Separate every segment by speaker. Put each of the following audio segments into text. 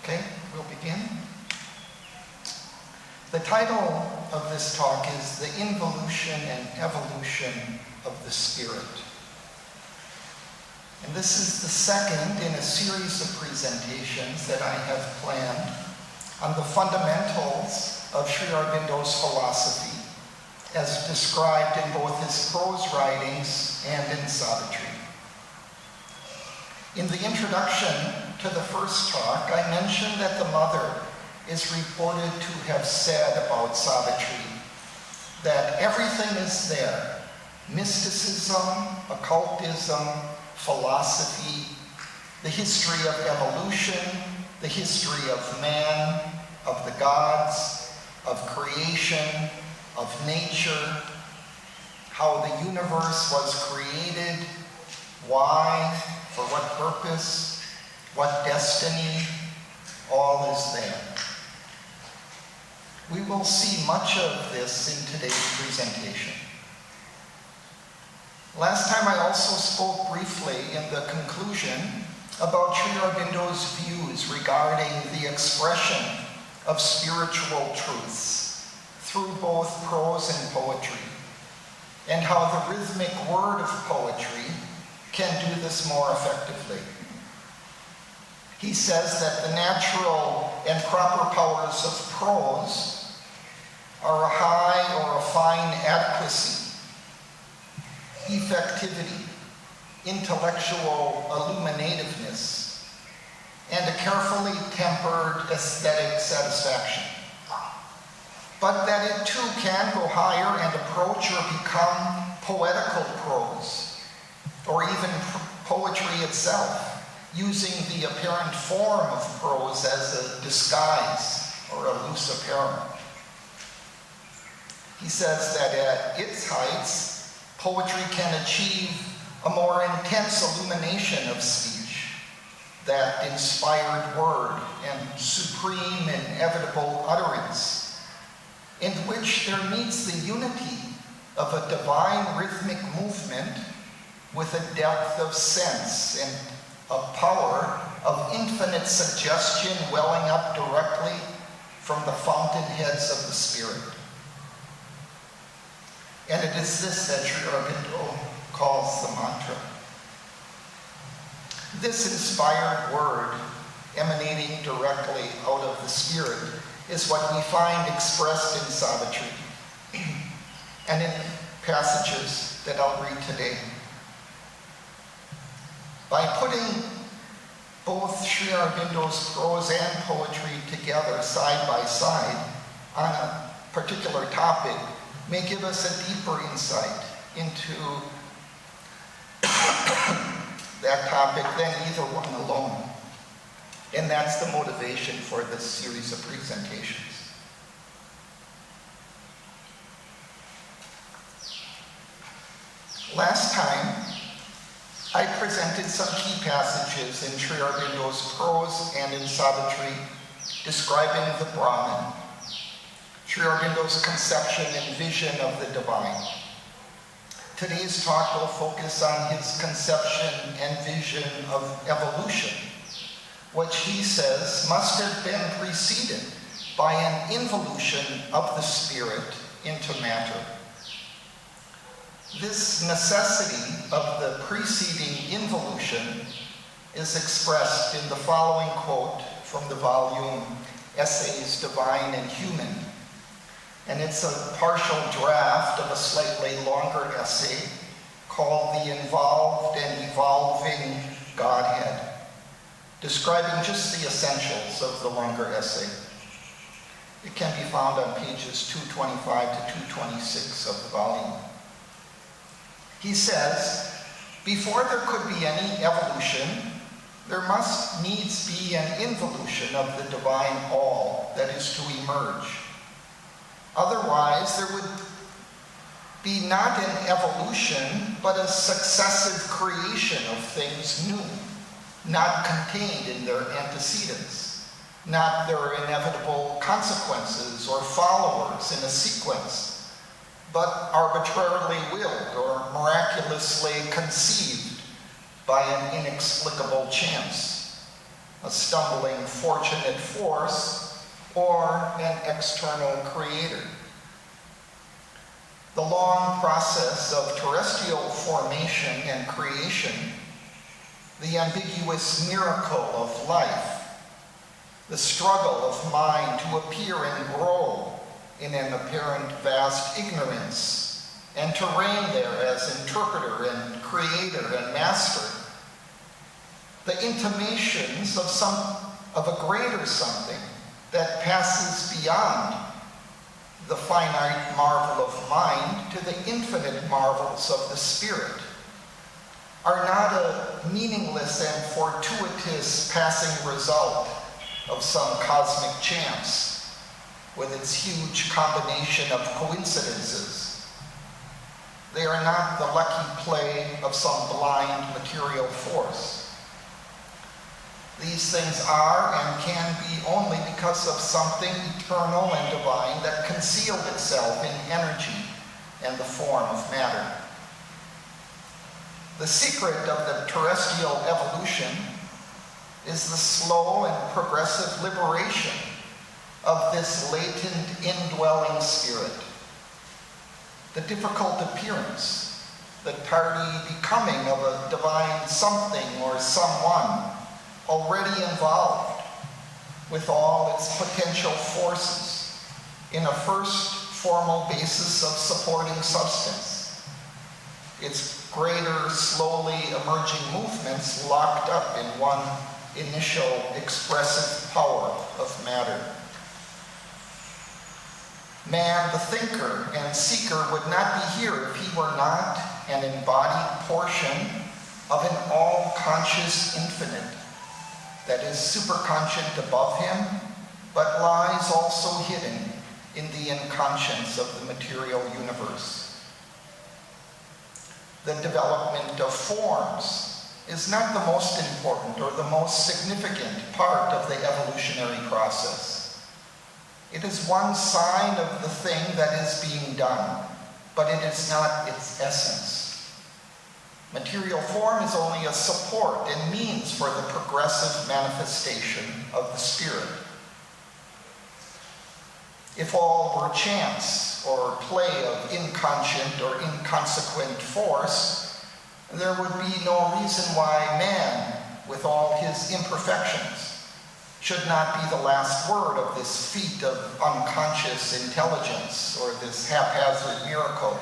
Speaker 1: Okay, we'll begin. The title of this talk is The Involution and Evolution of the Spirit. And this is the second in a series of presentations that I have planned on the fundamentals of Sri Aurobindo's philosophy, as described in both his prose writings and in Savitri. In the introduction to the first talk, I mentioned that the mother is reported to have said about Savitri that everything is there: mysticism, occultism, philosophy, the history of evolution, the history of man, of the gods, of creation, of nature, how the universe was created, why, for what purpose, what destiny, all is there. We will see much of this in today's presentation. Last time I also spoke briefly in the conclusion about Sri Aurobindo's views regarding the expression of spiritual truths through both prose and poetry, and how the rhythmic word of poetry can do this more effectively. He says that the natural and proper powers of prose are a high or a fine adequacy, effectivity, intellectual illuminativeness, and a carefully tempered aesthetic satisfaction. But that it too can go higher and approach or become poetical prose, or even poetry itself, using the apparent form of prose as a disguise or a loose apparel. He says that at its heights, poetry can achieve a more intense illumination of speech, that inspired word and supreme inevitable utterance, in which there meets the unity of a divine rhythmic movement with a depth of sense and a power of infinite suggestion welling up directly from the fountainheads of the Spirit. And it is this that Sri Aurobindo calls the mantra. This inspired word, emanating directly out of the Spirit, is what we find expressed in Savitri and in passages that I'll read today. By putting both Sri Aurobindo's prose and poetry together side by side on a particular topic may give us a deeper insight into that topic than either one alone. And that's the motivation for this series of presentations. Last time, I presented some key passages in Sri Aurobindo's prose and in Savitri describing the Brahman, Sri Aurobindo's conception and vision of the divine. Today's talk will focus on his conception and vision of evolution, which he says must have been preceded by an involution of the spirit into matter. This necessity of the preceding involution is expressed in the following quote from the volume Essays, Divine and Human. And it's a partial draft of a slightly longer essay called The Involved and Evolving Godhead, describing just the essentials of the longer essay. It can be found on pages 225 to 226 of the volume. He says, before there could be any evolution, there must needs be an involution of the divine all that is to emerge. Otherwise, there would be not an evolution, but a successive creation of things new, not contained in their antecedents, not their inevitable consequences or followers in a sequence, but arbitrarily willed or miraculously conceived by an inexplicable chance, a stumbling fortunate force, or an external creator. The long process of terrestrial formation and creation, the ambiguous miracle of life, the struggle of mind to appear and grow in an apparent vast ignorance, and to reign there as interpreter and creator and master, the intimations of a greater something that passes beyond the finite marvel of mind to the infinite marvels of the spirit, are not a meaningless and fortuitous passing result of some cosmic chance with its huge combination of coincidences. They are not the lucky play of some blind material force. These things are and can be only because of something eternal and divine that concealed itself in energy and the form of matter. The secret of the terrestrial evolution is the slow and progressive liberation of this latent indwelling spirit. The difficult appearance, the tardy becoming of a divine something or someone already involved with all its potential forces in a first formal basis of supporting substance, its greater, slowly emerging movements locked up in one initial expressive power of matter. Man, the thinker and seeker, would not be here if he were not an embodied portion of an all-conscious infinite that is superconscient above him, but lies also hidden in the inconscience of the material universe. The development of forms is not the most important or the most significant part of the evolutionary process. It is one sign of the thing that is being done, but it is not its essence. Material form is only a support and means for the progressive manifestation of the spirit. If all were chance or play of inconscient or inconsequent force, there would be no reason why man, with all his imperfections, should not be the last word of this feat of unconscious intelligence or this haphazard miracle.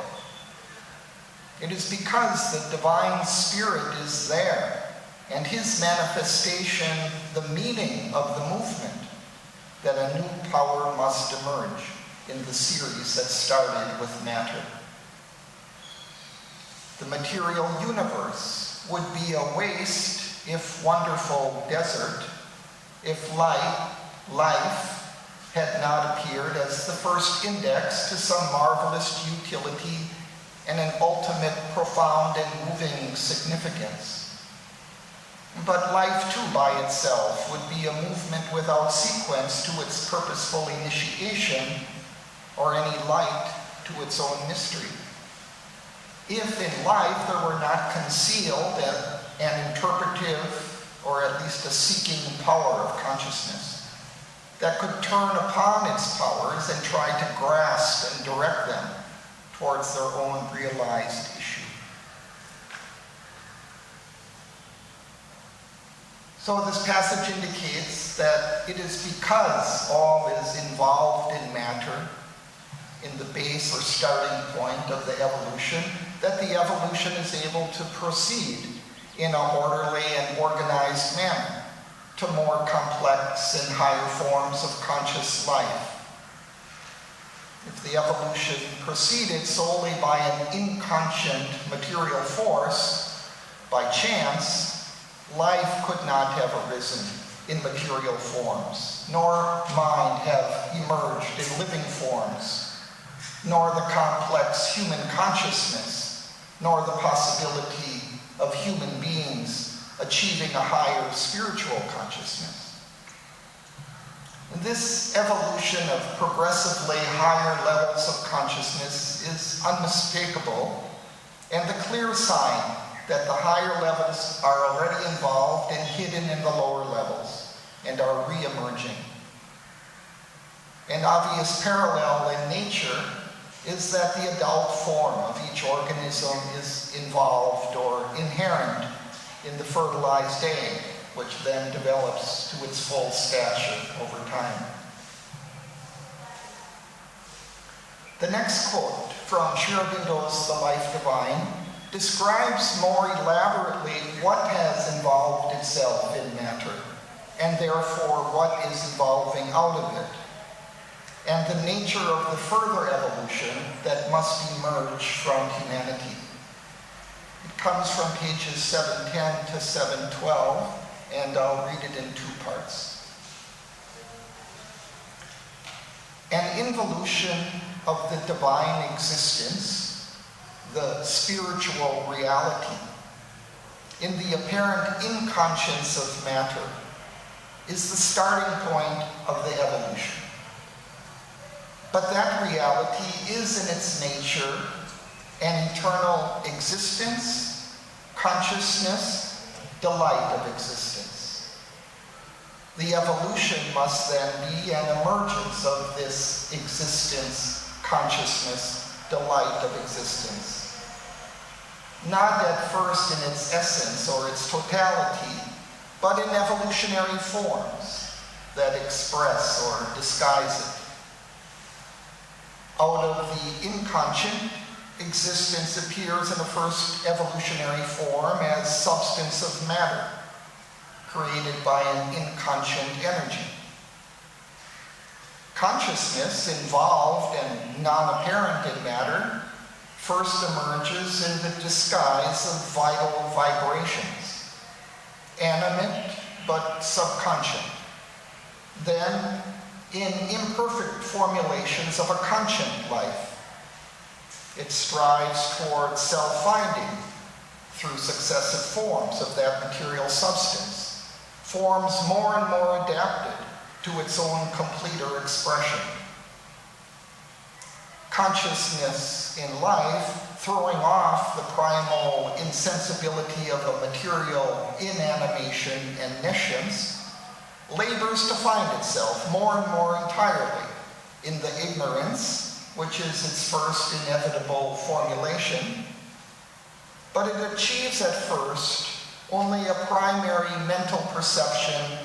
Speaker 1: It is because the divine spirit is there and his manifestation the meaning of the movement that a new power must emerge in the series that started with matter. The material universe would be a waste, if wonderful desert, if life had not appeared as the first index to some marvelous utility and an ultimate, profound, and moving significance. But life, too, by itself would be a movement without sequence to its purposeful initiation or any light to its own mystery. If in life there were not concealed an interpretive or at least a seeking power of consciousness that could turn upon its powers and try to grasp and direct them towards their own realized issue. So this passage indicates that it is because all is involved in matter, in the base or starting point of the evolution, that the evolution is able to proceed in an orderly and organized manner to more complex and higher forms of conscious life. If the evolution proceeded solely by an inconscient material force, by chance, life could not have arisen in material forms, nor mind have emerged in living forms, nor the complex human consciousness, nor the possibility of human beings achieving a higher spiritual consciousness. This evolution of progressively higher levels of consciousness is unmistakable and the clear sign that the higher levels are already involved and hidden in the lower levels, emerging. An obvious parallel in nature is that the adult form of each organism is involved or inherent in the fertilized egg, which then develops to its full stature over time. The next quote from Sri Aurobindo's The Life Divine describes more elaborately what has involved itself in matter, and therefore what is evolving out of it, and the nature of the further evolution that must emerge from humanity. It comes from pages 710 to 712, and I'll read it in two parts. An involution of the divine existence, the spiritual reality, in the apparent inconscience of matter, is the starting point of the evolution. But that reality is in its nature an eternal existence, consciousness, delight of existence. The evolution must then be an emergence of this existence, consciousness, delight of existence. Not at first in its essence or its totality, but in evolutionary forms that express or disguise it. Out of the inconscient, existence appears in a first evolutionary form as substance of matter, created by an inconscient energy. Consciousness, involved and non-apparent in matter, first emerges in the disguise of vital vibrations, animate but subconscious. Then, in imperfect formulations of a conscient life, it strives toward self-finding through successive forms of that material substance, forms more and more adapted to its own completer expression. Consciousness in life, throwing off the primal insensibility of a material inanimation and nescience, labors to find itself more and more entirely in the ignorance, which is its first inevitable formulation, but it achieves at first only a primary mental perception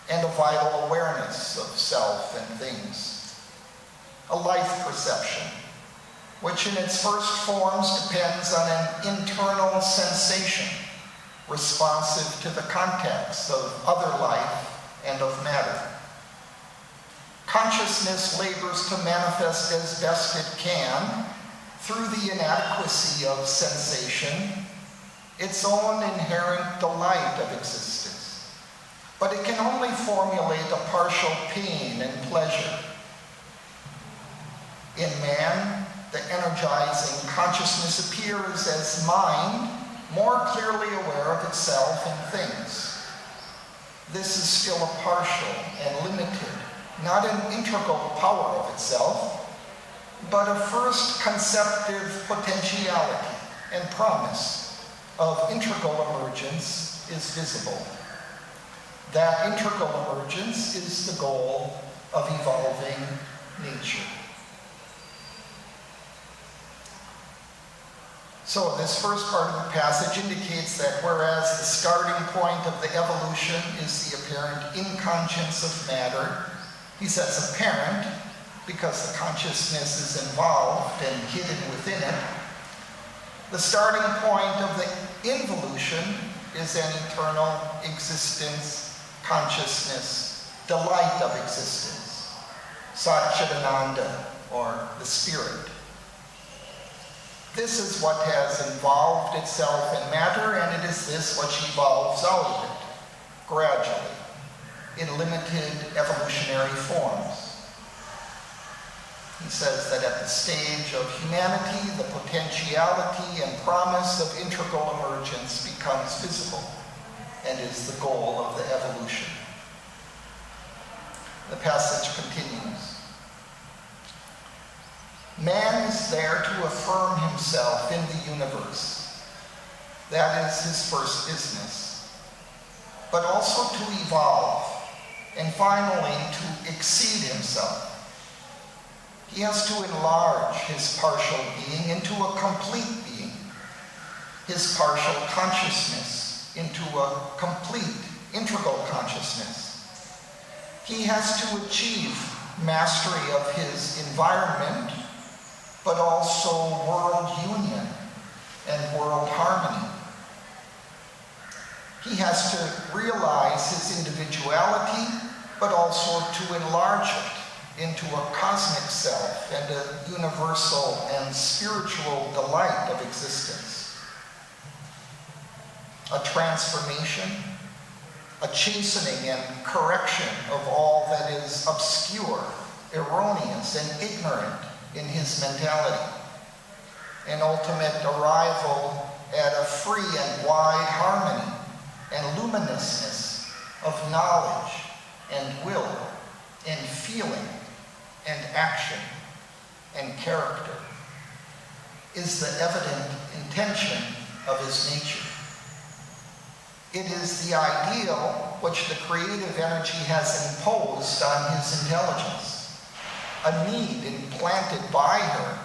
Speaker 1: and a vital awareness of self and things. A life perception, which in its first forms depends on an internal sensation responsive to the context of other life and of matter. Consciousness labors to manifest as best it can, through the inadequacy of sensation, its own inherent delight of existence. But it can only formulate a partial pain and pleasure. In man, the energizing consciousess appears as mind, more clearly aware of itself and things. This is still a partial and limited, not an integral power of itself, but a first conceptive potentiality and promise of integral emergence is visible. That integral emergence is the goal of evolving nature. So this first part of the passage indicates that whereas the starting point of the evolution is the apparent inconscience of matter, he says apparent because the consciousness is involved and hidden within it. The starting point of the involution is an eternal existence, consciousness, delight of existence, Satchidananda, or the spirit. This is what has involved itself in matter, and it is this which evolves out of it, gradually, in limited evolutionary forms. He says that at the stage of humanity, the potentiality and promise of integral emergence becomes visible and is the goal of the evolution. The passage continues. Man is there to affirm himself in the universe. That is his first business. But also to evolve, and finally to exceed himself. He has to enlarge his partial being into a complete being, his partial consciousness into a complete, integral consciousness. He has to achieve mastery of his environment, but also world union and world harmony. He has to realize his individuality, but also to enlarge it into a cosmic self and a universal and spiritual delight of existence. A transformation, a chastening and correction of all that is obscure, erroneous, and ignorant in his mentality. An ultimate arrival at a free and wide harmony and luminousness of knowledge and will and feeling and action and character is the evident intention of his nature. It is the ideal which the creative energy has imposed on his intelligence, a need implanted by her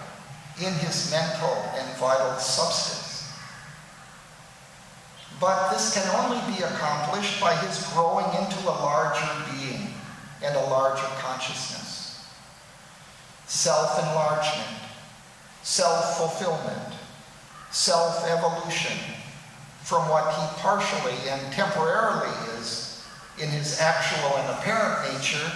Speaker 1: in his mental and vital substance. But this can only be accomplished by his growing into a larger being and a larger consciousness. Self-enlargement, self-fulfillment, self-evolution from what he partially and temporarily is in his actual and apparent nature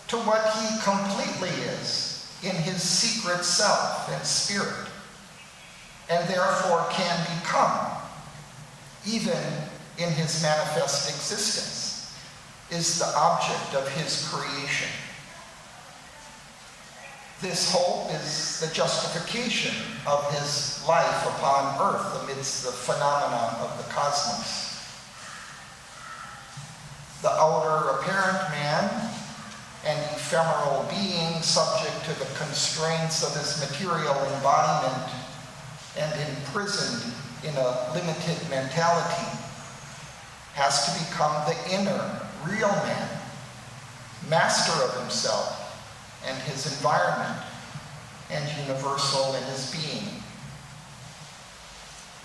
Speaker 1: to what he completely is in his secret self and spirit, and therefore can become, even in his manifest existence, is the object of his creation. This hope is the justification of his life upon earth amidst the phenomena of the cosmos. The outer apparent man, an ephemeral being subject to the constraints of his material embodiment and imprisoned in a limited mentality, has to become the inner, real man, master of himself and his environment, and universal in his being.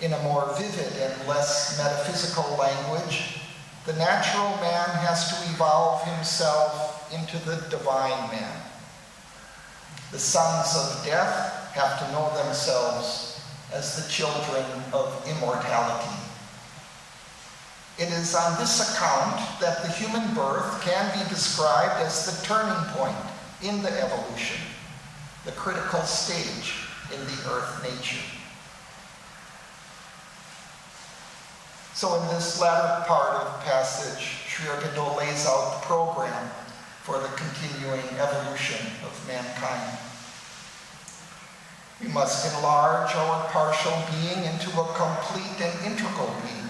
Speaker 1: In a more vivid and less metaphysical language, the natural man has to evolve himself into the divine man. The sons of death have to know themselves as the children of immortality. It is on this account that the human birth can be described as the turning point in the evolution, the critical stage in the earth nature. So in this latter part of the passage, Sri Aurobindo lays out the program for the continuing evolution of mankind. We must enlarge our partial being into a complete and integral being,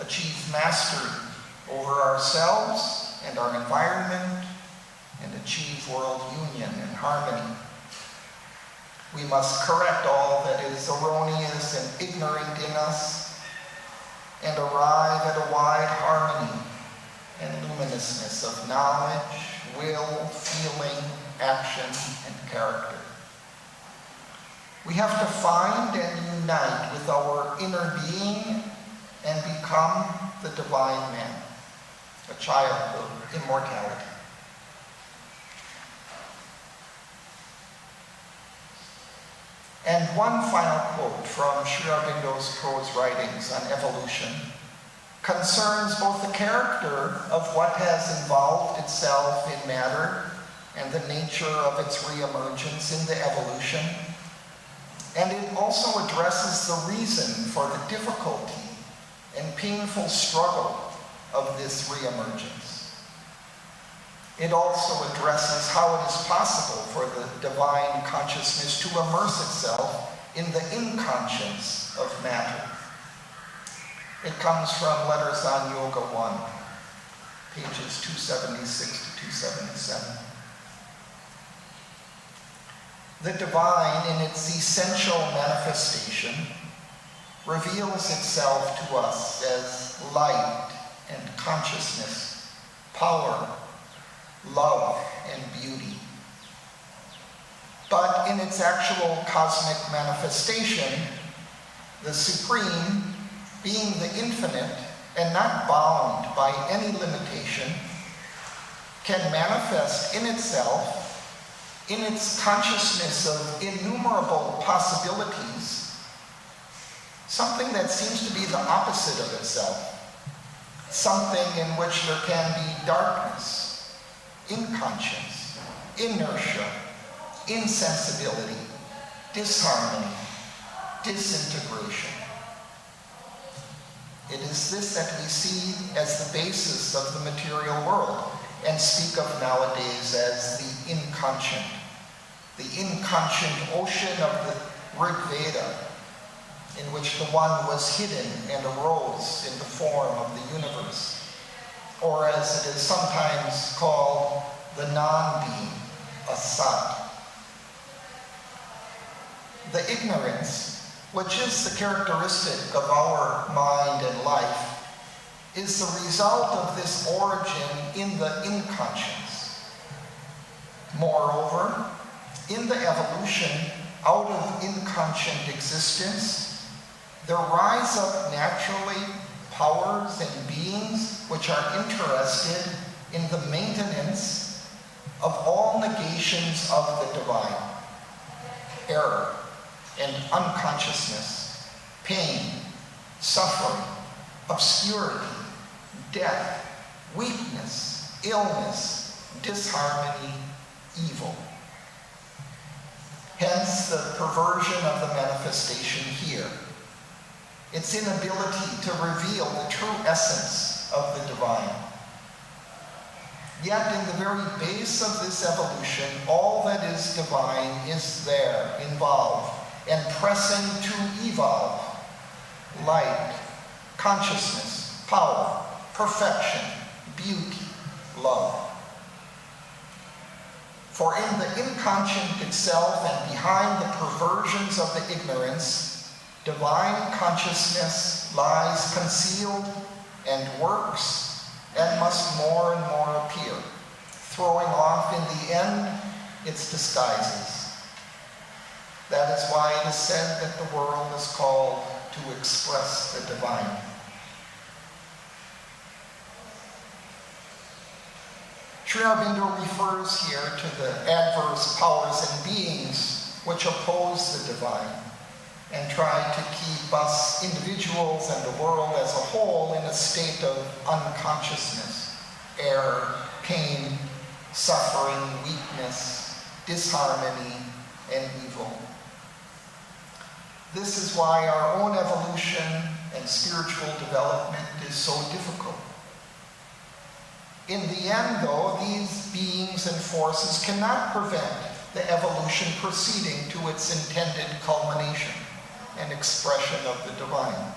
Speaker 1: achieve mastery over ourselves and our environment, and achieve world union and harmony. We must correct all that is erroneous and ignorant in us, and arrive at a wide harmony and luminousness of knowledge, will, feeling, action, and character. We have to find and unite with our inner being and become the divine man, a child of immortality. And one final quote from Sri Aurobindo's prose writings on evolution concerns both the character of what has involved itself in matter and the nature of its reemergence in the evolution, and it also addresses the reason for the difficulty and painful struggle of this reemergence. It also addresses how it is possible for the divine consciousness to immerse itself in the inconscience of matter. It comes from Letters on Yoga 1, pages 276 to 277. The divine, in its essential manifestation, reveals itself to us as light and consciousness, power, love, and beauty. But in its actual cosmic manifestation, the Supreme, being the infinite and not bound by any limitation, can manifest in itself, in its consciousness of innumerable possibilities, something that seems to be the opposite of itself, something in which there can be darkness, inconscience, inertia, insensibility, disharmony, disintegration. It is this that we see as the basis of the material world and speak of nowadays as the inconscient ocean of the Rig Veda, in which the one was hidden and arose in the form of the universe, or as it is sometimes called, the non-being, Asat. The ignorance, which is the characteristic of our mind and life, is the result of this origin in the inconscience. Moreover, in the evolution out of inconscient existence, there rise up naturally powers and beings which are interested in the maintenance of all negations of the divine: error and unconsciousness, pain, suffering, obscurity, death, weakness, illness, disharmony, evil. Hence the perversion of the manifestation here, its inability to reveal the true essence of the divine. Yet in the very base of this evolution, all that is divine is there, involved, and pressing to evolve: light, consciousness, power, perfection, beauty, love. For in the inconscient itself and behind the perversions of the ignorance, divine consciousness lies concealed and works and must more and more appear, throwing off in the end its disguises. That is why it is said that the world is called to express the divine. Sri Aurobindo refers here to the adverse powers and beings which oppose the divine and try to keep us individuals and the world as a whole in a state of unconsciousness, error, pain, suffering, weakness, disharmony, and evil. This is why our own evolution and spiritual development is so difficult. In the end, though, these beings and forces cannot prevent the evolution proceeding to its intended culmination and expression of the divine.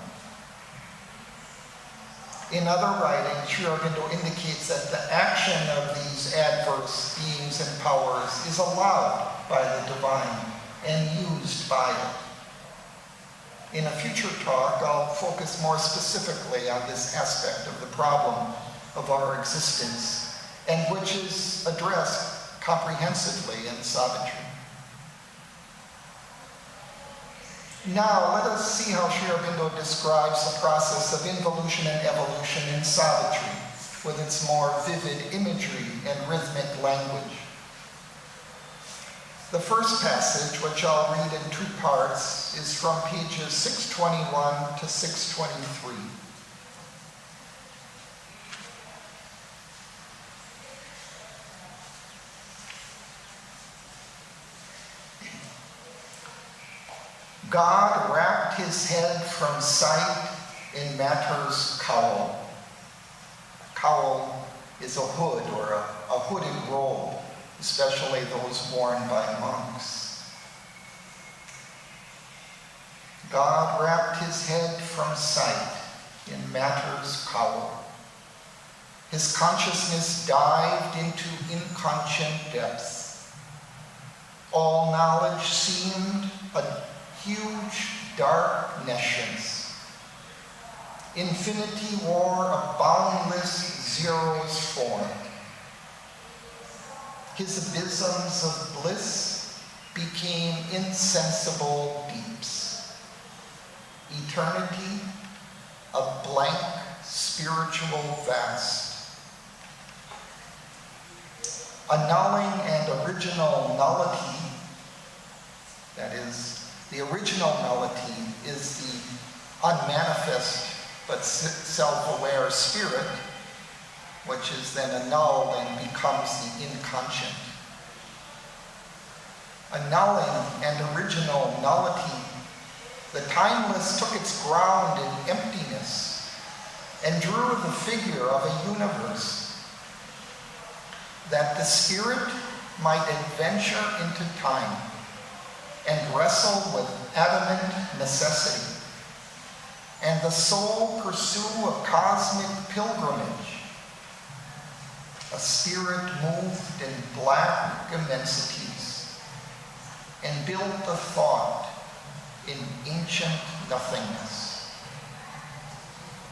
Speaker 1: In other writings, Sri Aurobindo indicates that the action of these adverse beings and powers is allowed by the divine and used by it. In a future talk, I'll focus more specifically on this aspect of the problem of our existence, and which is addressed comprehensively in Savitri. Now, let us see how Sri Aurobindo describes the process of involution and evolution in Savitri, with its more vivid imagery and rhythmic language. The first passage, which I'll read in two parts, is from pages 621 to 623. God wrapped his head from sight in matter's cowl. A cowl is a hood or a hooded robe, especially those worn by monks. God wrapped his head from sight in matter's cowl. His consciousness dived into inconscient depths. All knowledge seemed a huge, dark nescience. Infinity wore a boundless zero's form. His abysms of bliss became insensible deeps. Eternity, a blank spiritual vast. Annulling and original nullity, that is, the original nullity is the unmanifest but self-aware spirit, which is then annulled and becomes the inconscient. Annulling and original nullity, the timeless took its ground in emptiness and drew the figure of a universe, that the spirit might adventure into time and wrestle with adamant necessity, and the soul pursue a cosmic pilgrimage, a spirit moved in black immensities, and built a thought in ancient nothingness.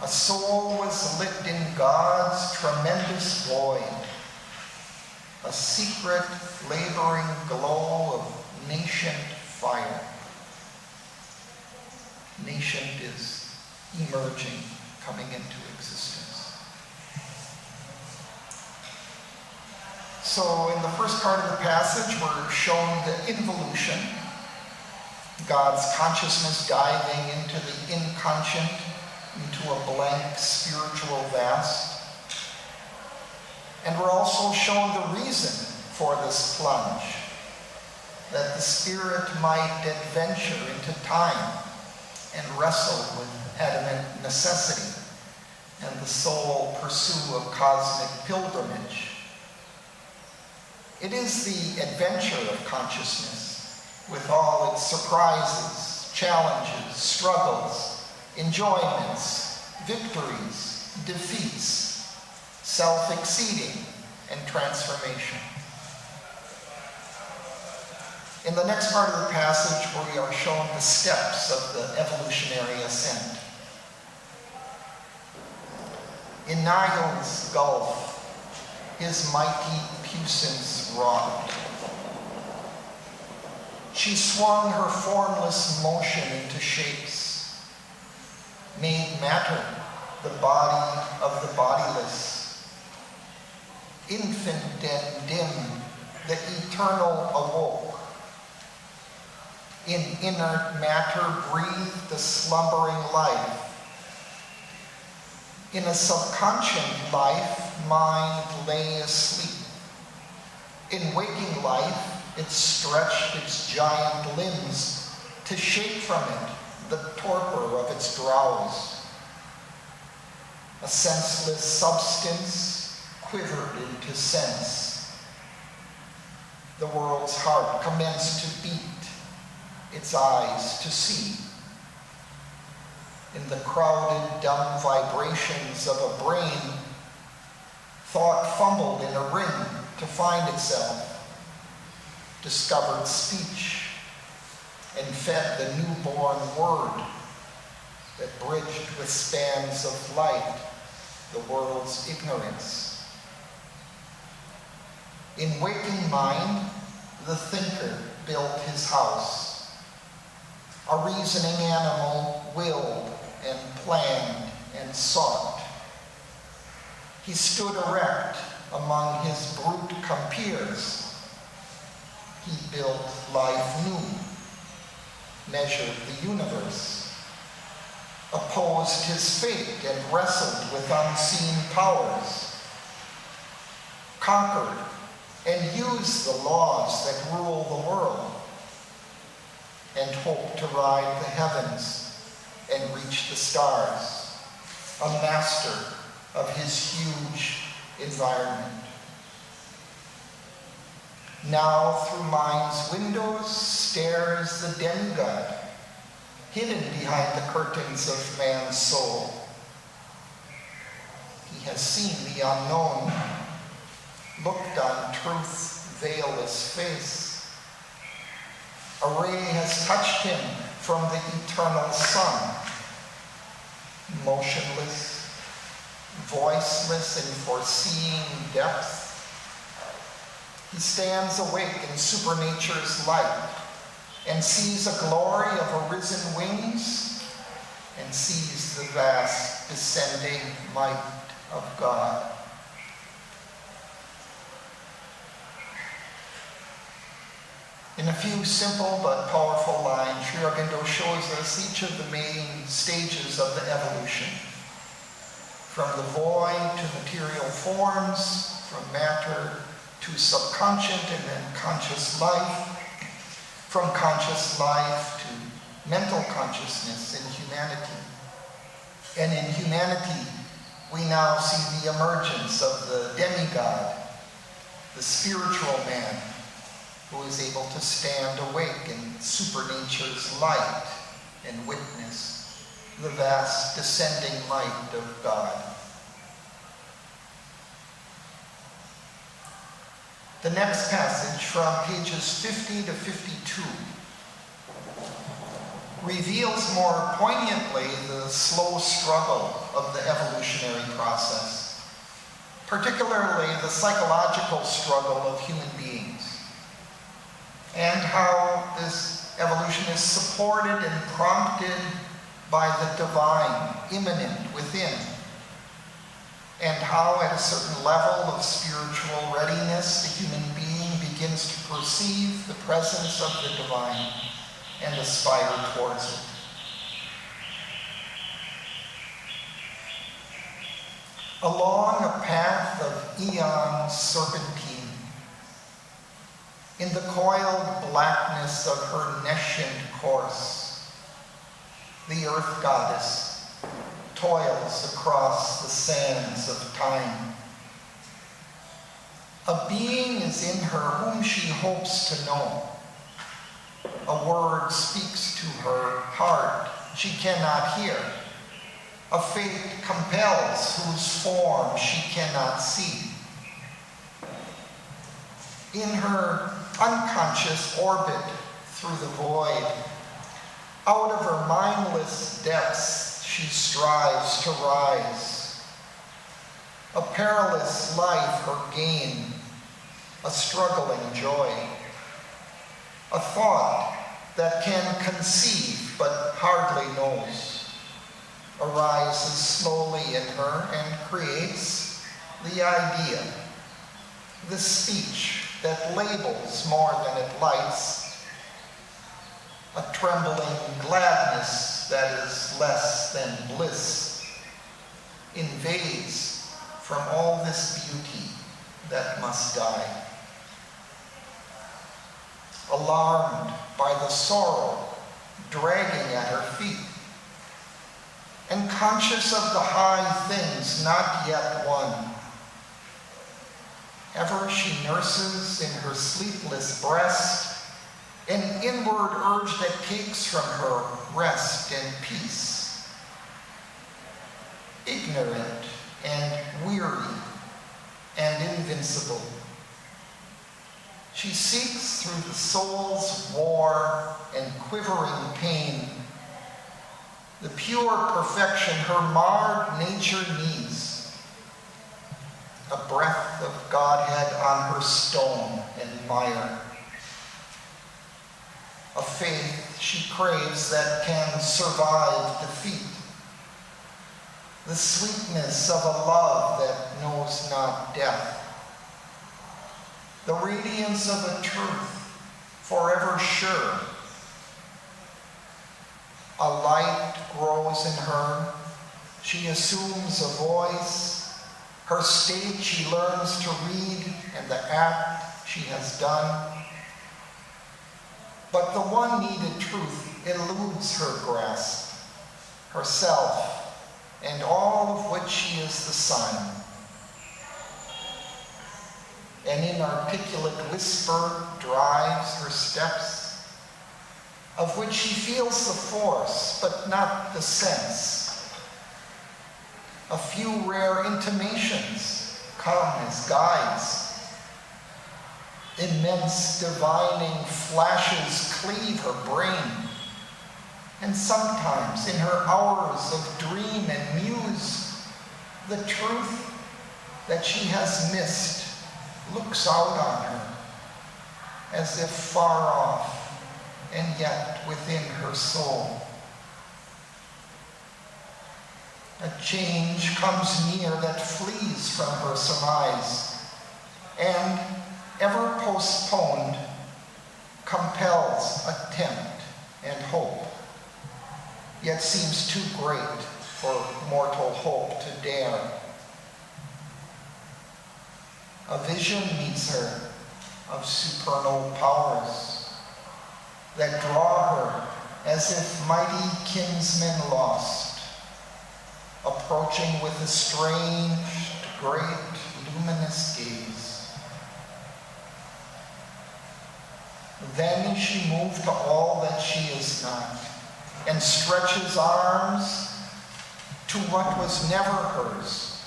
Speaker 1: A soul was lit in God's tremendous void, a secret laboring glow of nascent fire. Nascent is emerging, coming into existence. So in the first part of the passage, we're shown the involution, God's consciousness diving into the inconscient, into a blank spiritual vast. And we're also shown the reason for this plunge, that the spirit might adventure into time and wrestle with adamant necessity, and the soul pursue a cosmic pilgrimage. It is the adventure of consciousness, with all its surprises, challenges, struggles, enjoyments, victories, defeats, self-exceeding, and transformation. In the next part of the passage, we are shown the steps of the evolutionary ascent. In Nihil's gulf, his mighty puissance wrought. She swung her formless motion into shapes, made matter the body of the bodiless. Infant and dim, the eternal awoke. In inert matter breathed the slumbering life. In a subconscient life, mind lay asleep. In waking life, it stretched its giant limbs to shake from it the torpor of its drowse. A senseless substance quivered into sense. The world's heart commenced to beat, its eyes to see. In the crowded, dumb vibrations of a brain, thought fumbled in a ring to find itself, discovered speech, and fed the newborn word that bridged with spans of light the world's ignorance. In waking mind, the thinker built his house. A reasoning animal willed and planned and sought. He stood erect among his brute compeers. He built life new, measured the universe, opposed his fate and wrestled with unseen powers, conquered and used the laws that rule the world, and hoped to ride the heavens and reach the stars, a master of his huge environment. Now through mind's windows stares the demigod, hidden behind the curtains of man's soul. He has seen the unknown, looked on truth's veilless face. A ray has touched him from the eternal sun. motionless, voiceless in foreseeing depth. He stands awake in supernature's light and sees a glory of arisen wings and sees the vast descending might of God. In a few simple but powerful lines, Sri Aurobindo shows us each of the main stages of the evolution. From the void to material forms, from matter to subconscient and then conscious life, from conscious life to mental consciousness in humanity. And in humanity, we now see the emergence of the demigod, the spiritual man, who is able to stand awake in supernature's light and witness the vast descending might of God. The next passage from pages 50 to 52 reveals more poignantly the slow struggle of the evolutionary process, particularly the psychological struggle of human beings, and how this evolution is supported and prompted by the divine, immanent within, and how at a certain level of spiritual readiness, the human being begins to perceive the presence of the divine and aspire towards it. Along a path of eon serpentine, in the coiled blackness of her nescient course, the earth goddess toils across the sands of time. A being is in her whom she hopes to know. A word speaks to her heart she cannot hear. A fate compels whose form she cannot see. In her unconscious orbit through the void, out of her mindless depths she strives to rise. A perilous life her gain, a struggling joy. A thought that can conceive but hardly knows arises slowly in her and creates the idea, the speech that labels more than it lights, a trembling gladness that is less than bliss, invades from all this beauty that must die. Alarmed by the sorrow dragging at her feet, and conscious of the high things not yet won, ever she nurses in her sleepless breast an inward urge that takes from her rest and peace. Ignorant and weary and invincible, she seeks through the soul's war and quivering pain the pure perfection her marred nature needs, a breath of Godhead on her stone and mire, a faith she craves that can survive defeat, the sweetness of a love that knows not death, the radiance of a truth forever sure. A light grows in her, she assumes a voice, her state she learns to read, and the act she has done. But the one needed truth eludes her grasp, herself, and all of which she is the sign. An inarticulate whisper drives her steps, of which she feels the force, but not the sense. A few rare intimations come as guides. Immense divining flashes cleave her brain, And sometimes in her hours of dream and muse, the truth that she has missed looks out on her as if far off and yet within her soul. A change comes near that flees from her surmise, and ever postponed compels attempt and hope, yet seems too great for mortal hope to dare. A vision meets her of supernal powers that draw her as if mighty kinsmen lost, approaching with a strange, great, luminous gaze. Then she moved to all that she is not, and stretches arms to what was never hers,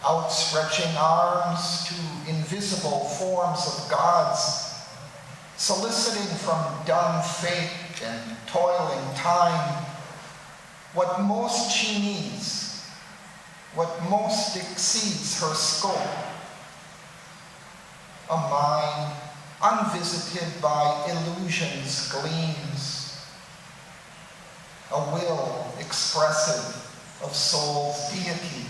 Speaker 1: outstretching arms to invisible forms of gods, soliciting from dumb fate and toiling time what most she needs, what most exceeds her scope, a mind unvisited by illusions gleams, a will expressive of soul's deity,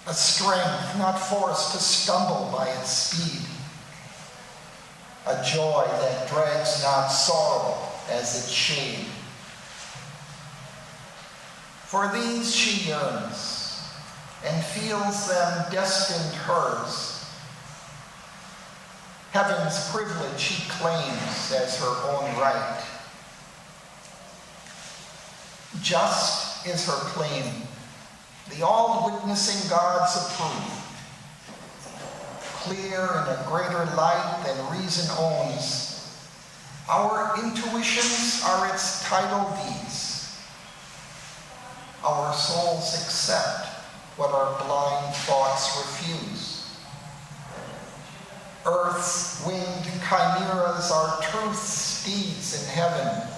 Speaker 1: a strength not forced to stumble by its speed, a joy that drags not sorrow as its shade. For these she yearns, and feels them destined hers. Heaven's privilege she claims as her own right. Just is her claim, the all-witnessing gods approve. Clear in a greater light than reason owns, our intuitions are its title deeds. Our souls accept what our blind thoughts refuse. Earth's winged chimeras are truth's steeds in heaven,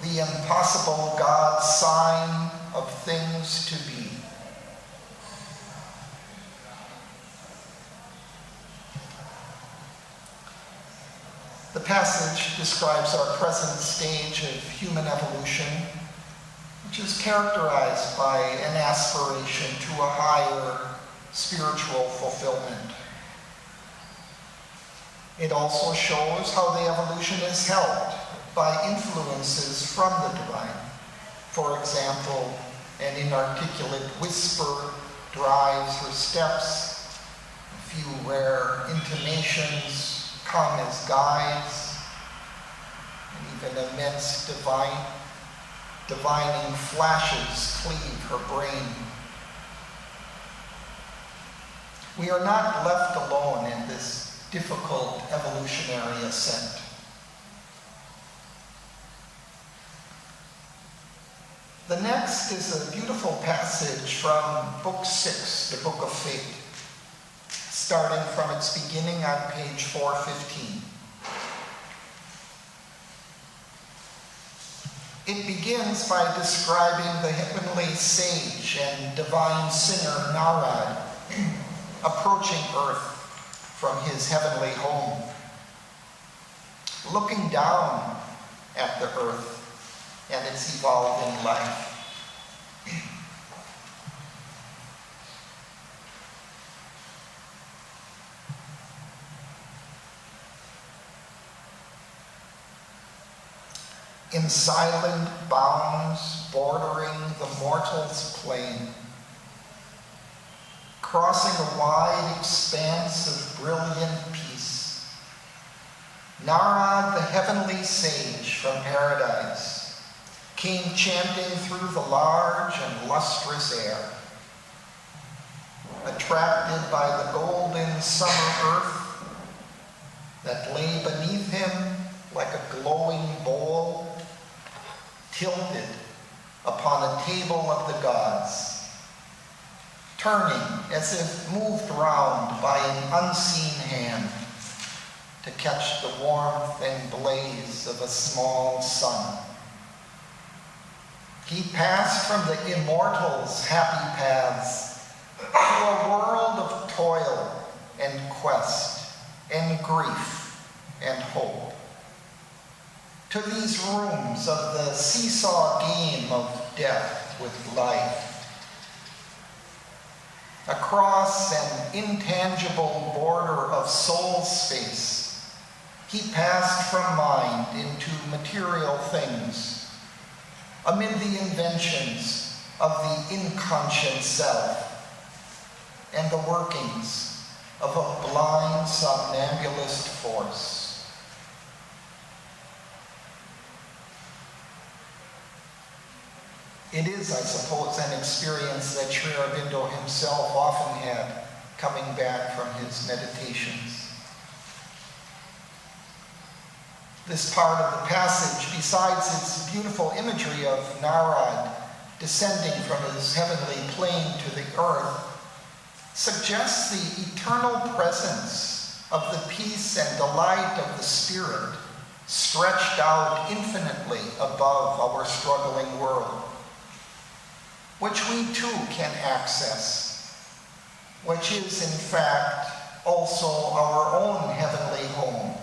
Speaker 1: the impossible God's sign of things to be. The passage describes our present stage of human evolution, which is characterized by an aspiration to a higher spiritual fulfillment. It also shows how the evolution is helped by influences from the divine. For example, an inarticulate whisper drives her steps. A few rare intimations come as guides, and even immense divining flashes cleave her brain. We are not left alone in this difficult evolutionary ascent. The next is a beautiful passage from Book 6, the Book of Fate, starting from its beginning on page 415. It begins by describing the heavenly sage and divine sinner Narad approaching Earth from his heavenly home, looking down at the Earth and its evolving life. In silent bounds bordering the mortal's plain, crossing a wide expanse of brilliant peace, Narad, the heavenly sage from paradise, came chanting through the large and lustrous air. Attracted by the golden summer earth that lay beneath him like a glowing bowl, tilted upon a table of the gods, turning as if moved round by an unseen hand, to catch the warmth and blaze of a small sun. He passed from the immortals' happy paths to a world of toil and quest and grief and hope, to these rooms of the seesaw game of death with life. Across an intangible border of soul space, he passed from mind into material things, amid the inventions of the inconscient self and the workings of a blind somnambulist force. It is, I suppose, an experience that Sri Aurobindo himself often had coming back from his meditations. This part of the passage, besides its beautiful imagery of Narad descending from his heavenly plane to the earth, suggests the eternal presence of the peace and delight of the Spirit stretched out infinitely above our struggling world, which we too can access, which is in fact also our own heavenly home,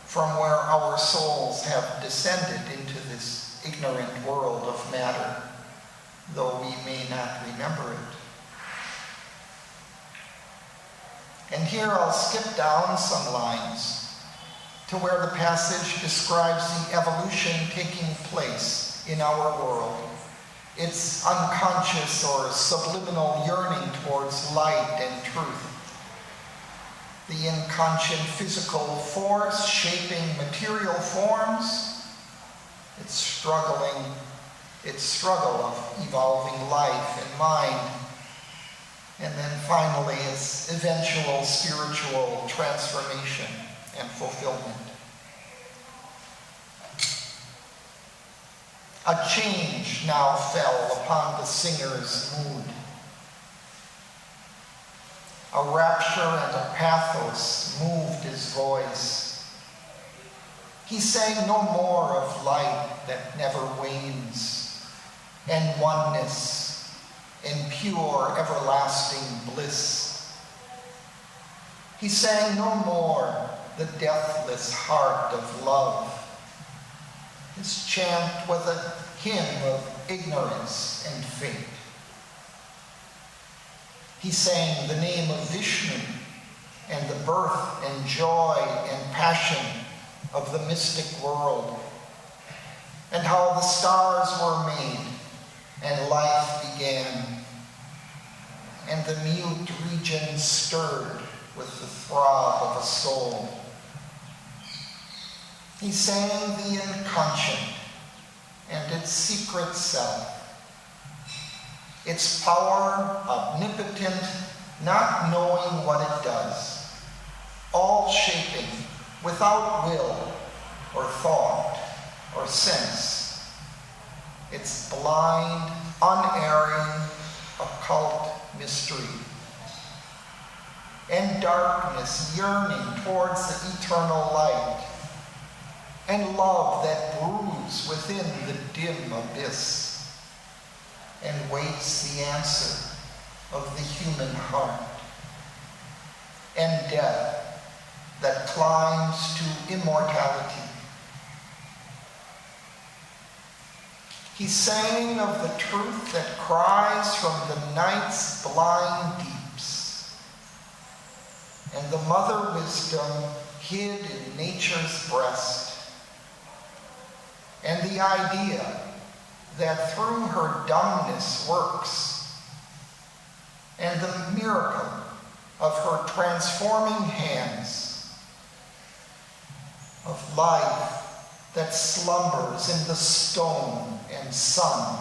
Speaker 1: from where our souls have descended into this ignorant world of matter, though we may not remember it. And here I'll skip down some lines to where the passage describes the evolution taking place in our world, its unconscious or subliminal yearning towards light and truth, the inconscient physical force shaping material forms, its struggle of evolving life and mind, and then finally its eventual spiritual transformation and fulfillment. A change now fell upon the singer's mood. A rapture and a pathos moved his voice. He sang no more of light that never wanes, and oneness, and pure everlasting bliss. He sang no more the deathless heart of love. His chant was a hymn of ignorance and fate. He sang the name of Vishnu and the birth and joy and passion of the mystic world, and how the stars were made and life began, and the mute region stirred with the throb of a soul. He sang the inconscient and its secret self, its power omnipotent, not knowing what it does, all shaping without will or thought or sense, its blind, unerring, occult mystery, and darkness yearning towards the eternal light, and love that brews within the dim abyss and waits the answer of the human heart, and death that climbs to immortality. He sang of the truth that cries from the night's blind deeps, and the mother wisdom hid in nature's breast, and the idea that through her dumbness works, and the miracle of her transforming hands, of life that slumbers in the stone and sun,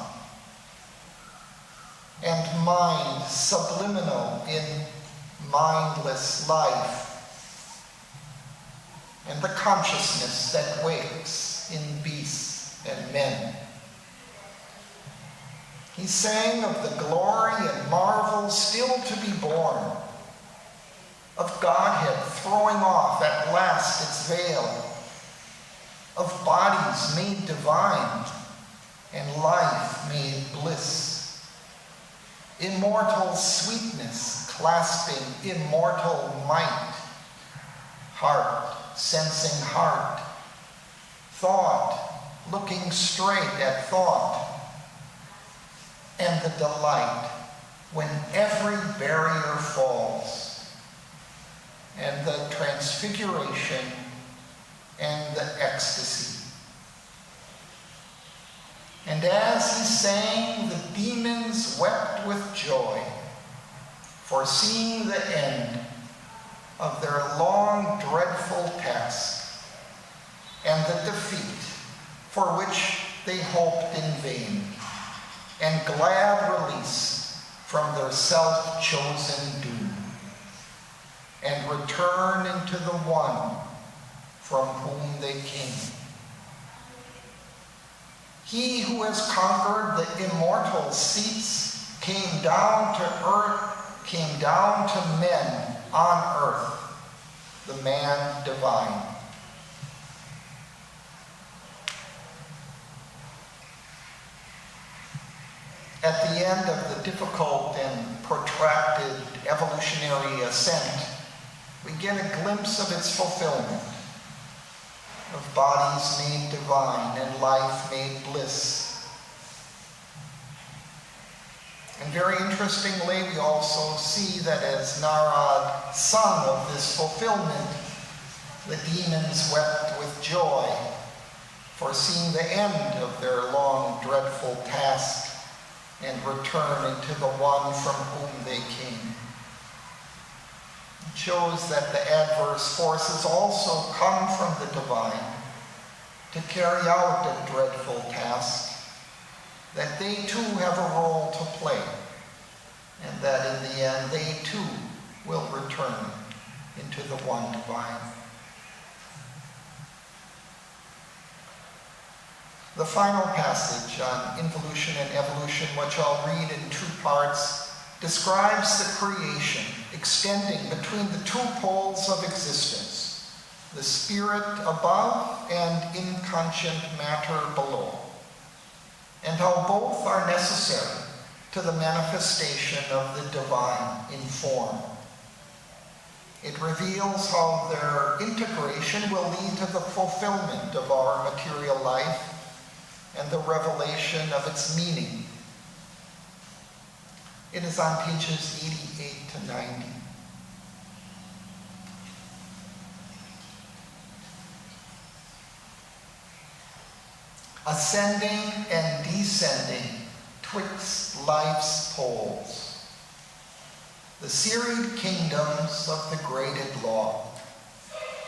Speaker 1: and mind subliminal in mindless life, and the consciousness that wakes in beasts and men. He sang of the glory and marvel still to be born, of Godhead throwing off at last its veil, of bodies made divine and life made bliss, immortal sweetness clasping immortal might, heart sensing heart, thought looking straight at thought, and the delight when every barrier falls, and the transfiguration and the ecstasy. And as he sang, the demons wept with joy, foreseeing the end of their long, dreadful task, and the defeat for which they hoped in vain, and glad release from their self-chosen doom, and return into the one from whom they came. He who has conquered the immortal seats came down to earth, came down to men on earth, the man divine. At the end of the difficult and protracted evolutionary ascent, we get a glimpse of its fulfillment, of bodies made divine and life made bliss. And very interestingly, we also see that as Narad sung of this fulfillment, the demons wept with joy, foreseeing the end of their long, dreadful task, and return into the one from whom they came. It shows that the adverse forces also come from the divine to carry out a dreadful task, that they too have a role to play, and that in the end they too will return into the one divine. The final passage on involution and evolution, which I'll read in two parts, describes the creation extending between the two poles of existence, the spirit above and inconscient matter below, and how both are necessary to the manifestation of the divine in form. It reveals how their integration will lead to the fulfillment of our material life and the revelation of its meaning. It is on pages 88 to 90. Ascending and descending twixt life's poles, the serried kingdoms of the graded law,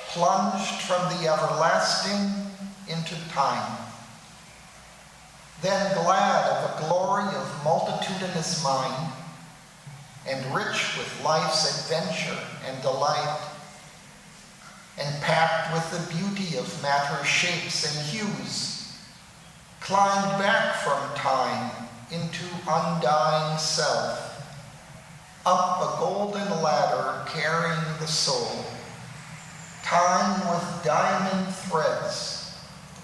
Speaker 1: plunged from the everlasting into time. Then glad of a glory of multitudinous mind, and rich with life's adventure and delight, and packed with the beauty of matter's shapes and hues, climbed back from time into undying self, up a golden ladder carrying the soul, time with diamond threads,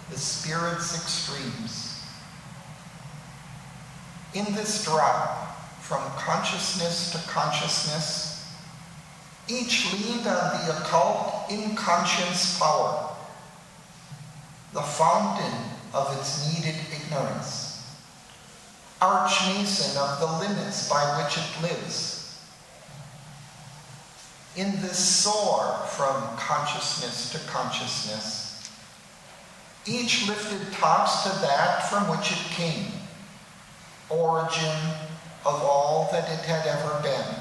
Speaker 1: the spirit's extremes. In this drop from consciousness to consciousness, each leaned on the occult inconscience power, the fountain of its needed ignorance, archmason of the limits by which it lives. In this soar from consciousness to consciousness, each lifted tops to that from which it came, origin of all that it had ever been,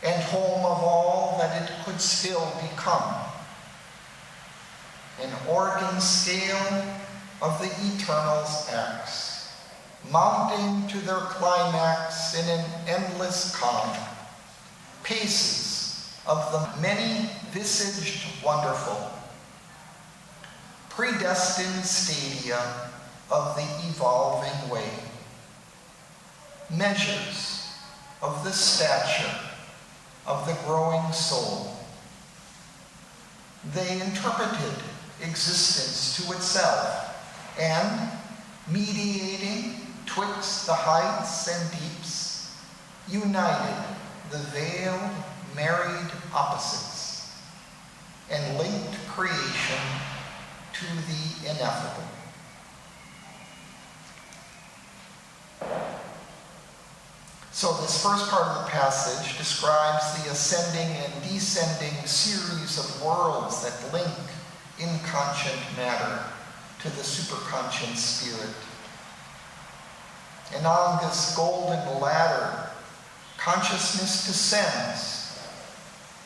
Speaker 1: and home of all that it could still become. An organ scale of the eternal's acts, mounting to their climax in an endless calm, paces of the many-visaged wonderful, predestined stadia of the evolving way, measures of the stature of the growing soul, They interpreted existence to itself, and mediating twixt the heights and deeps, united the veiled, married opposites, and linked creation to the ineffable. So this first part of the passage describes the ascending and descending series of worlds that link inconscient matter to the superconscious spirit. And on this golden ladder, consciousness descends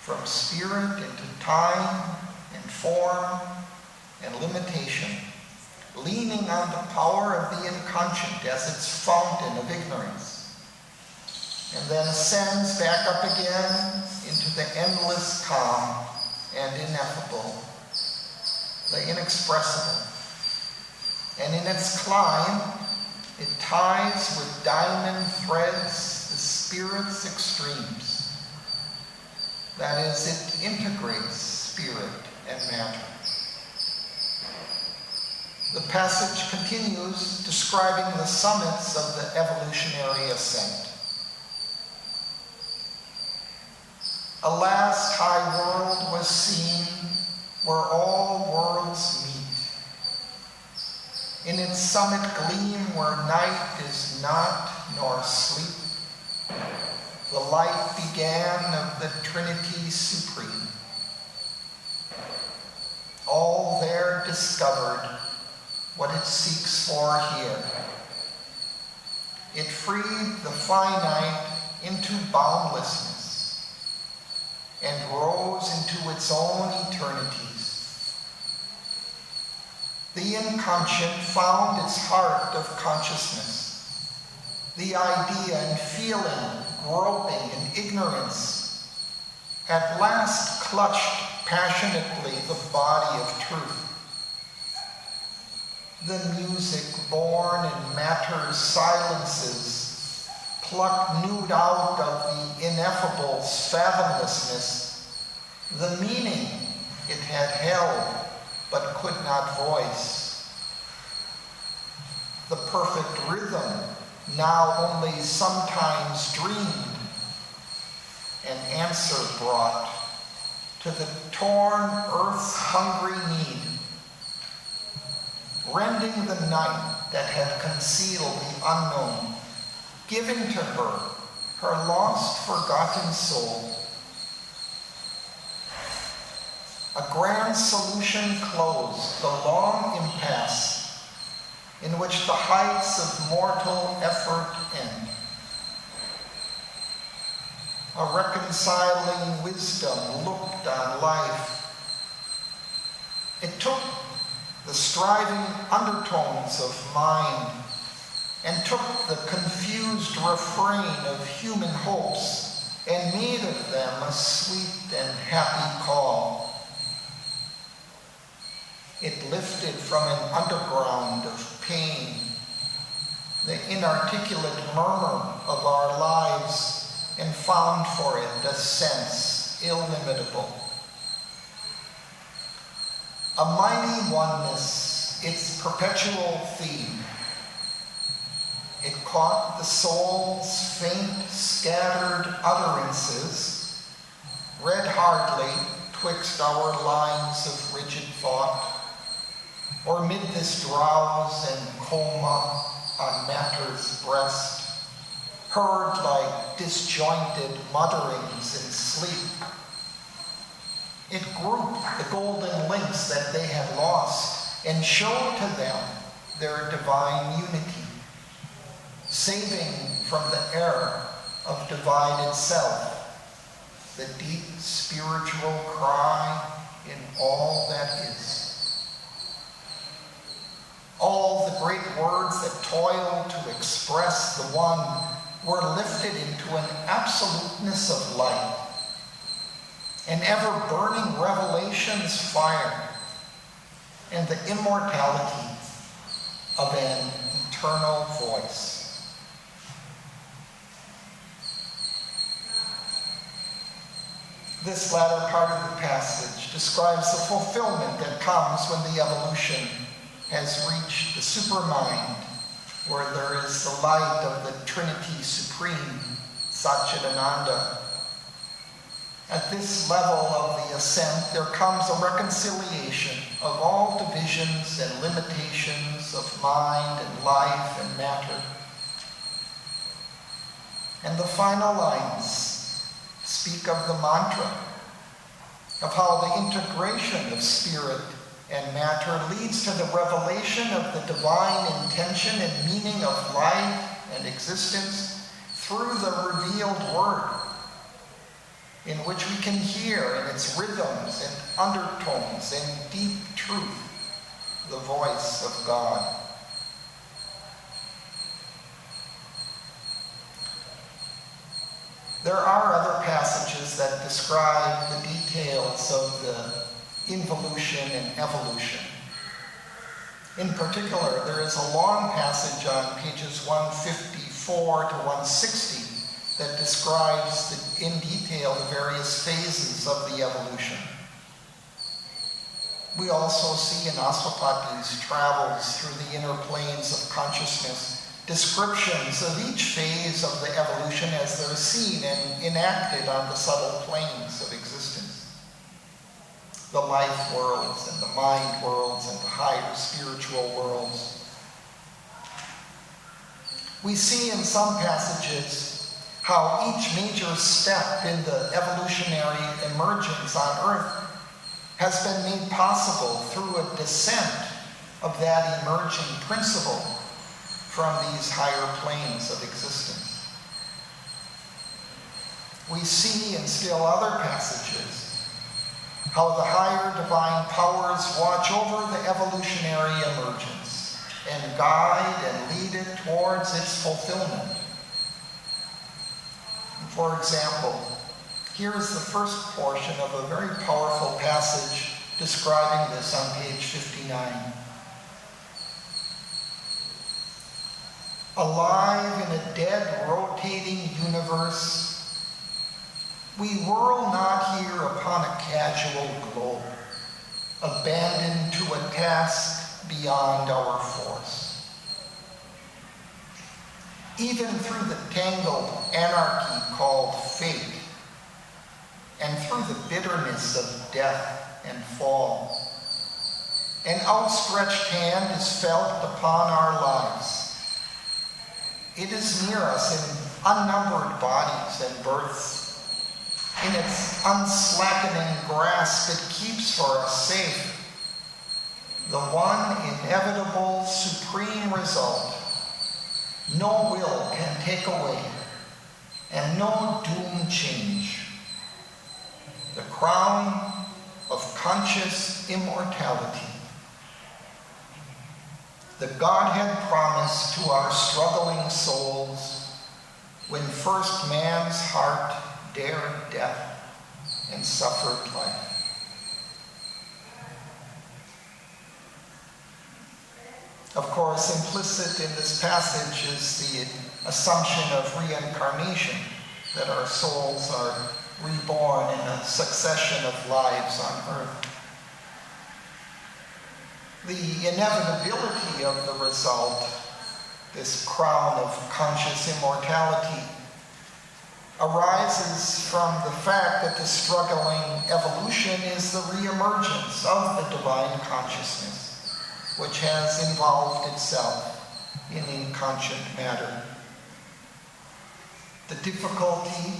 Speaker 1: from spirit into time and form and limitation, leaning on the power of the inconscient as its fountain of ignorance, and then ascends back up again into the endless calm and ineffable, the inexpressible. And in its climb, it ties with diamond threads the spirit's extremes. That is, it integrates spirit and matter. The passage continues describing the summits of the evolutionary ascent. A last high world was seen where all worlds meet. In its summit gleam where night is not nor sleep, the light began of the Trinity Supreme. All there discovered what it seeks for here. It freed the finite into boundlessness and rose into its own eternities. The inconscient found its heart of consciousness, the idea and feeling, groping in ignorance, at last clutched passionately the body of truth. The music born in matter's silences, plucked nude out of the ineffable's fathomlessness, the meaning it had held but could not voice. The perfect rhythm now only sometimes dreamed, an answer brought to the torn earth's hungry need, rending the night that had concealed the unknown, giving to her her lost, forgotten soul. A grand solution closed the long impasse in which the heights of mortal effort end. A reconciling wisdom looked on life. It took the striving undertones of mind and took the confused refrain of human hopes and made of them a sweet and happy call. It lifted from an underground of pain the inarticulate murmur of our lives and found for it a sense illimitable. A mighty oneness, its perpetual theme. It caught the soul's faint, scattered utterances, read hardly twixt our lines of rigid thought, or mid this drowse and coma on matter's breast, heard like disjointed mutterings in sleep. It grouped the golden links that they had lost and showed to them their divine unity, saving from the error of divided self, the deep spiritual cry in all that is. All the great words that toiled to express the one were lifted into an absoluteness of light, an ever-burning revelation's fire, and the immortality of an eternal voice. This latter part of the passage describes the fulfillment that comes when the evolution has reached the supermind, where there is the light of the Trinity Supreme, Satchidananda. At this level of the ascent, there comes a reconciliation of all divisions and limitations of mind and life and matter. And the final lines speak of the mantra, of how the integration of spirit and matter leads to the revelation of the divine intention and meaning of life and existence through the revealed word, in which we can hear in its rhythms and undertones and deep truth the voice of God. There are other passages that describe the details of the involution and evolution. In particular, there is a long passage on pages 154 to 160 that describes in detail the various phases of the evolution. We also see in Aswapati's travels through the inner planes of consciousness descriptions of each phase of the evolution as they're seen and enacted on the subtle planes of existence. The life worlds and the mind worlds and the higher spiritual worlds. We see in some passages how each major step in the evolutionary emergence on Earth has been made possible through a descent of that emerging principle from these higher planes of existence. We see in still other passages how the higher divine powers watch over the evolutionary emergence and guide and lead it towards its fulfillment. For example, here is the first portion of a very powerful passage describing this on page 59. Alive in a dead, rotating universe, we whirl not here upon a casual globe, abandoned to a task beyond our force. Even through the tangled anarchy called fate, and through the bitterness of death and fall, an outstretched hand is felt upon our lives. It is near us in unnumbered bodies and births. In its unslackening grasp, it keeps for us safe the one inevitable supreme result no will can take away and no doom change. The crown of conscious immortality. The Godhead promised to our struggling souls when first man's heart dared death and suffered life. Of course, implicit in this passage is the assumption of reincarnation, that our souls are reborn in a succession of lives on earth. The inevitability of the result, this crown of conscious immortality, arises from the fact that the struggling evolution is the reemergence of the divine consciousness, which has involved itself in inconscient matter. The difficulty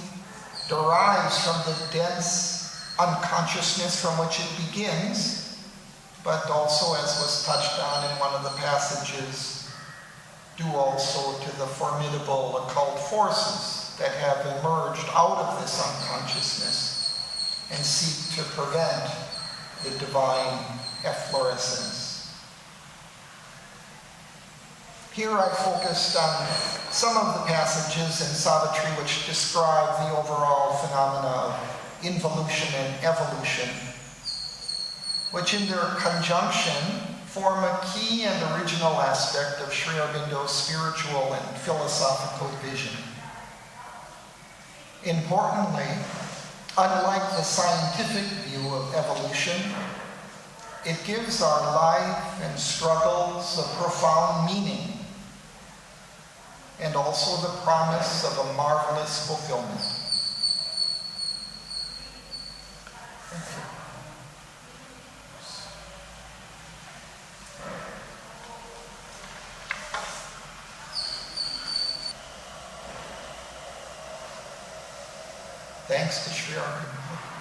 Speaker 1: derives from the dense unconsciousness from which it begins, but also, as was touched on in one of the passages, due also to the formidable occult forces that have emerged out of this unconsciousness and seek to prevent the divine efflorescence. Here I focused on some of the passages in Savitri which describe the overall phenomena of involution and evolution, which in their conjunction form a key and original aspect of Sri Aurobindo's spiritual and philosophical vision. Importantly, Unlike the scientific view of evolution, it gives our life and struggles a profound meaning and also the promise of a marvelous fulfillment. Thank you. Thanks to Sri Arkan.